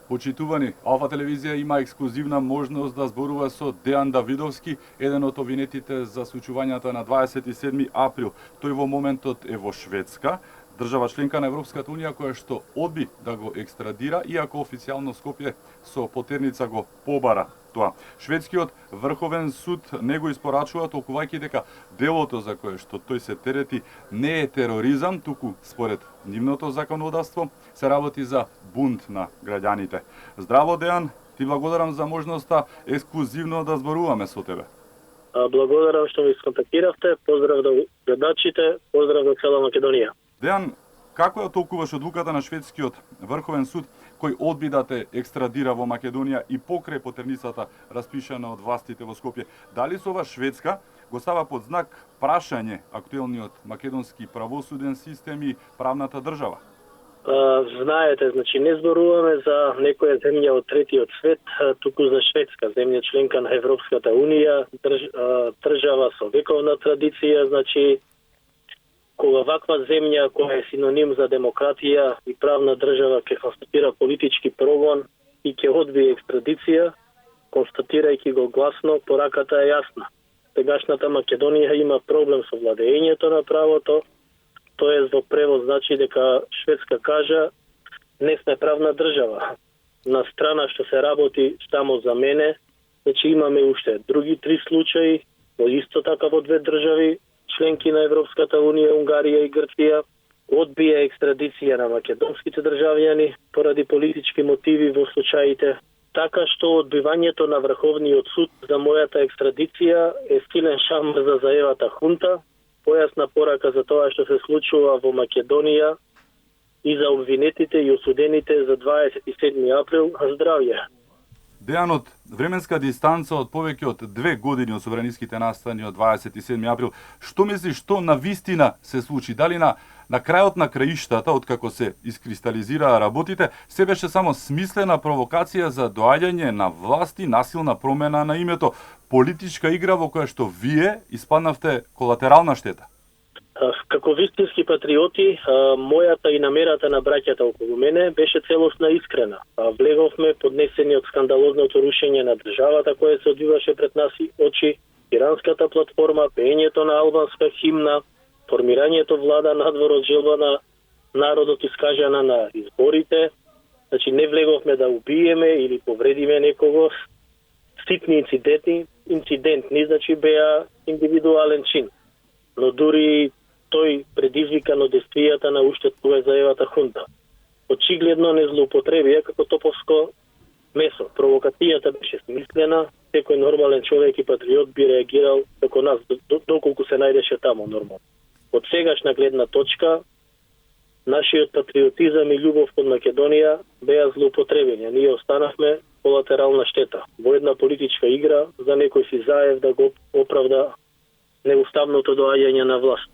Почитувани, Алфа телевизија има ексклузивна можност да зборува со Дејан Давидовски, еден од обвинетите за случувањата на 27 април. Тој во моментот е во Шведска, држава членка на Европската унија, која што одби да го екстрадира, иако официјално Скопје со потерница го побара тоа. Шведскиот врховен суд не го испорачува, толкувајќи дека делото за кое што тој се терети не е тероризам, туку според нивното законодавство се работи за бунт на граѓаните. Здраво, Дејан, ти благодарам за можноста ексклузивно да зборуваме со тебе. Благодарам што ми сконтактиравте, поздрав до гледачите, поздрав до цела Македонија. Дејан, како ја толкуваш одлуката на шведскиот врховен суд кој одби да те екстрадира во Македонија и покрај потерницата распишана од властите во Скопје? Дали со ова Шведска го става под знак прашање актуелниот македонски правосуден систем и правната држава? Знаете, значи не зборуваме за некоја земја од третиот свет, туку за Шведска, земја членка на Европската унија, држава со вековна традиција, значи кога ваква земја која е синоним за демократија и правна држава ќе констатира политички прогон и ќе одбие екстрадиција, констатирајќи го гласно, пораката е јасна. Сегашната Македонија има проблем со владеењето на правото, тоа во превод значи дека Шведска кажа не сме правна држава. На страна што се работи само за мене, значи имаме уште други 3 случаи, но исто така во 2 држави, членки на Европската унија, Унгарија и Грција, одбија екстрадиција на македонските државјани поради политички мотиви во случаите, така што одбивањето на Врховниот суд за мојата екстрадиција е силен шамар за заевата хунта, појасна порака за тоа што се случува во Македонија и за обвинетите и осудените за 27 април. Здравје! Дејан, од временска дистанца од повеќе од 2 години од собраниските настани од 27 април, што мислиш, што на вистина се случи? Дали на крајот на краиштата, откако се искристализираа работите, се беше само смислена провокација за доаѓање на власт и насилна промена на името, политичка игра во која што вие испаднавте колатерална штета? Како вистински патриоти, мојата и намерата на браќата околу мене беше целосна и искрена. Влеговме поднесени од скандалозното рушење на државата која се одвиваше пред нас и очи, иранската платформа, пеењето на албанска химна, формирањето влада надвор од желба на народот искажана на изборите. Значи не влеговме да убиеме или повредиме некого. Ситни инцидентни, значи беа индивидуален чин. Но дури тој предизвикан од действијата на уште тоа заевата хунта. Очигледно не злоупотребија како топовско месо. Провокацијата беше смислена, секој нормален човек и патриот би реагирал како нас, доколку се најдеше таму нормално. Од сегашна гледна точка, нашиот патриотизам и љубов кон Македонија беа злоупотребени. Ние останавме колатерална штета во една политичка игра за некој си заев да го оправда неуставното доаѓање на власт.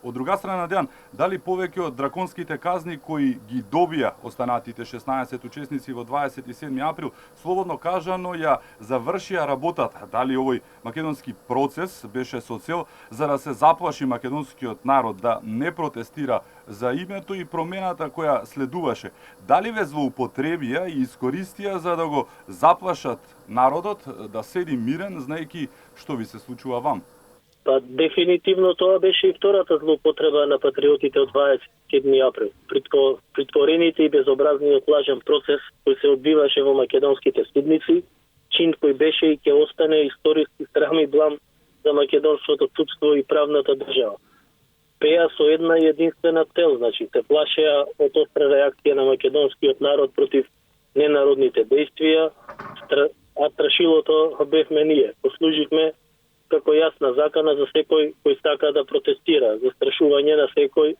Од друга страна, Дејан, дали повеќе од драконските казни кои ги добија останатите 16 учесници во 27 април, слободно кажано ја завршија работата? Дали овој македонски процес беше со цел за да се заплаши македонскиот народ да не протестира за името и промената која следуваше? Дали ве злоупотребија и искористија за да го заплашат народот да седи мирен, знаејќи што ви се случува вам? Дефинитивно тоа беше и втората злоупотреба на патриотите од 27 април. Притворените и безобразниот лажен процес кој се одбиваше во македонските судници, чин кој беше и ќе остане историски срам и блам за македонското судство и правната држава. Пеа со една единствена цел, значи се плашеа од остра реакција на македонскиот народ против ненародните действија, а страшилото бевме ние. Послуживме како јасна закана за секој кој сака да протестира, застрашување на секој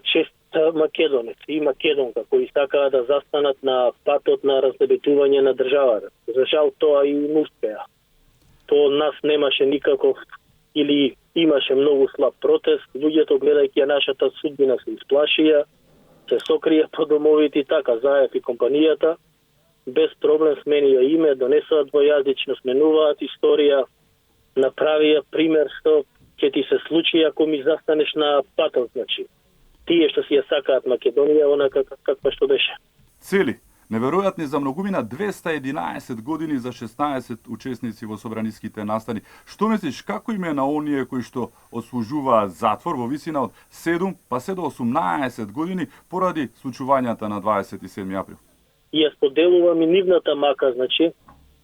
чест македонец и македонка кои сакаа да застанат на патот на разлебетување на државата. За жал тоа и не успеа. Тоа нас немаше никаков или имаше многу слаб протест, луѓето гледајќи нашата судбина се исплашија, се сокрија по домовите и така заев и компанијата, без проблем сменија име, донесоа двојазично, сменуваат историја, направија пример што ќе ти се случи ако ми застанеш на патот, значи. Тие што си ја сакаат Македонија, онака каква што беше. Цели Неверојатни за многумина 211 години за 16 учесници во собраниските настани. Што мислиш, како им е на оние кои што отслужуваат затвор во висина од 7 па се до 18 години поради случувањата на 27 април? И ја споделувам и нивната мака, значи,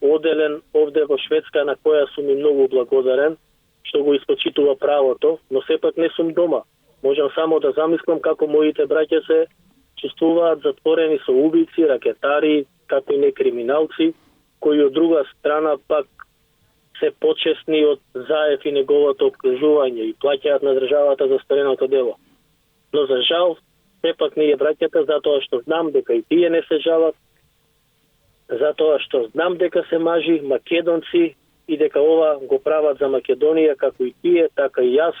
оделен овде во Шведска, на која сум и многу благодарен, што го испочитува правото, но сепак не сум дома. Можам само да замислам како моите браќа се чувствуваат затворени со убици, ракетари, како и некриминалци, кои од друга страна пак се почесни од Заев и неговото обкружување и плаќаат на државата за стореното дело. Но за жал, сепак ние браќата, затоа што знам дека и тие не се жалат, затоа што знам дека се мажи, македонци, и дека ова го прават за Македонија, како и тие, така и јас,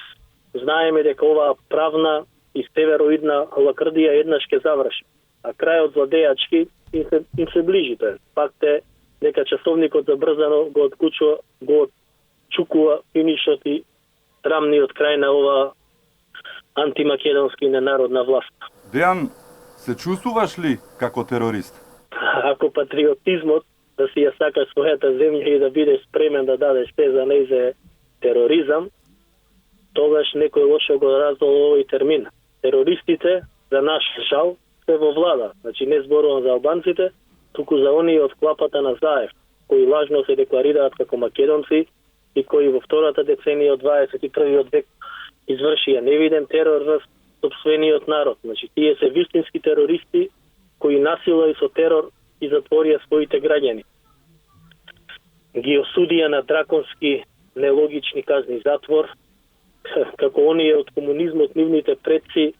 знаеме дека оваа правна и североидна лакрдија еднаш ќе заврши. А крајот владеачки им се ближи тоа. Факт е дека часовникот забрзано го отчукува финишот и рамниот крај на ова антимакедонски ненародна власт. Дејан, се чувствуваш ли како терорист? Ако патриотизмот да си ја сака својата земја и да бидеш спремен да дадеш се за нејзе тероризам, тогаш некој лошо го раздал овој термин. Терористите, за наш жал, се во влада. Значи не зборувам за албанците, туку за оние од клапата на Заев, кои лажно се декларираат како македонци и кои во втората деценија од 21. век извршија невиден терор на сопствениот народ. Значи тие се вистински терористи кои насила и со терор и затворија своите граѓани. Ги осудија на драконски нелогични казни затвор, како оние од комунизмот нивните предци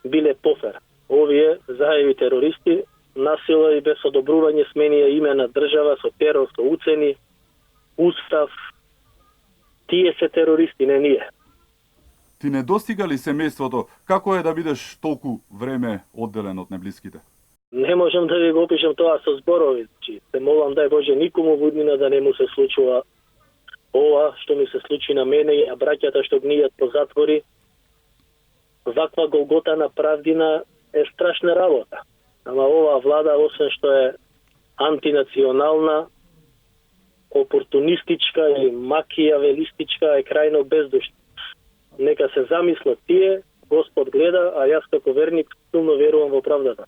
биле пофер. Овие заеви терористи насила и без одобрување сменија име на држава со терор, со уцени, устав. Тие се терористи, не ние. Ти не достига ли семејството? Како е да бидеш толку време одделен од неблиските? Не можам да ви го опишам тоа со зборови. Се молам дај Боже никому во иднина да не му се случува ова што ми се случи на мене и на браќата што гнијат по затвори. Ваква голгота на правдина е страшна работа. Ама оваа влада, освен што е антинационална, опортунистичка и макијавелистичка, е крајно бездушна. Нека се замислат тие, Господ гледа, а јас како верник силно верувам во правдата.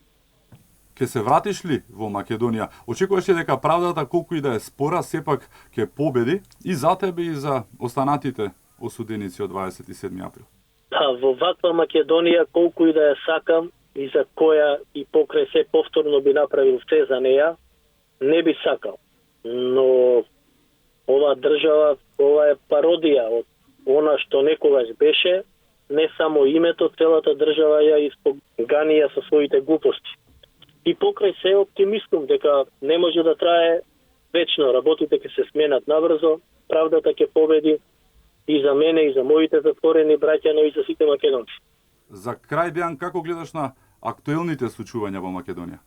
Ке се вратиш ли во Македонија? Очекуваш ли дека правдата, колку и да е спора, сепак ќе победи и за тебе и за останатите осуденици од 27 април? Да, во ваква Македонија, колку и да ја сакам и за која и покрај се повторно би направил се за неја, не би сакал. Но ова држава, ова е пародија од она што некогаш беше, не само името, целата држава ја испоганија со своите глупости. И покрај се оптимистум дека не може да трае вечно, работите ќе се сменат набрзо, правдата ќе победи и за мене, и за моите затворени браќа, но и за сите македонци. За крај, Дејан, како гледаш на актуелните случувања во Македонија?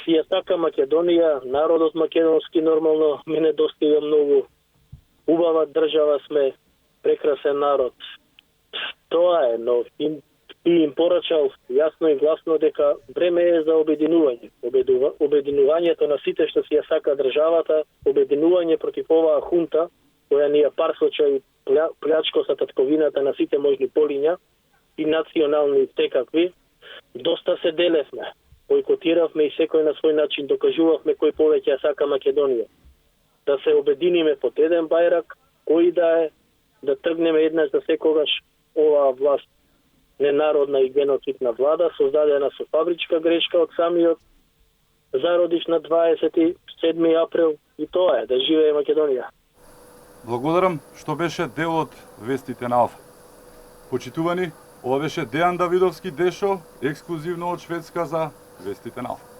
Си ја така Македонија, народот македонски нормално ми недостига многу. Убава држава сме, прекрасен народ. Тоа е, но им порачал јасно и гласно дека време е за обединување. Обединувањето на сите што си ја сака државата, обединување против оваа хунта, која ни ја парсоча и плячкоса татковината на сите можни полиња и национални секакви, доста се делевме. Бойкотиравме и секој на свој начин докажувавме кој повеќе ја сака Македонија. Да се обединиме под еден бајрак, кој да е, да тргнеме еднаш за секогаш оваа власт, ненародна и геноцидна влада, создадена со фабричка грешка од самиот зародиш на 27 април, и тоа е, да живее Македонија. Благодарам што беше дел од Вестите на Алфа. Почитувани, ова беше Дејан Давидовски Дешо, ексклузивно од Шведска за Вестите на Алфа.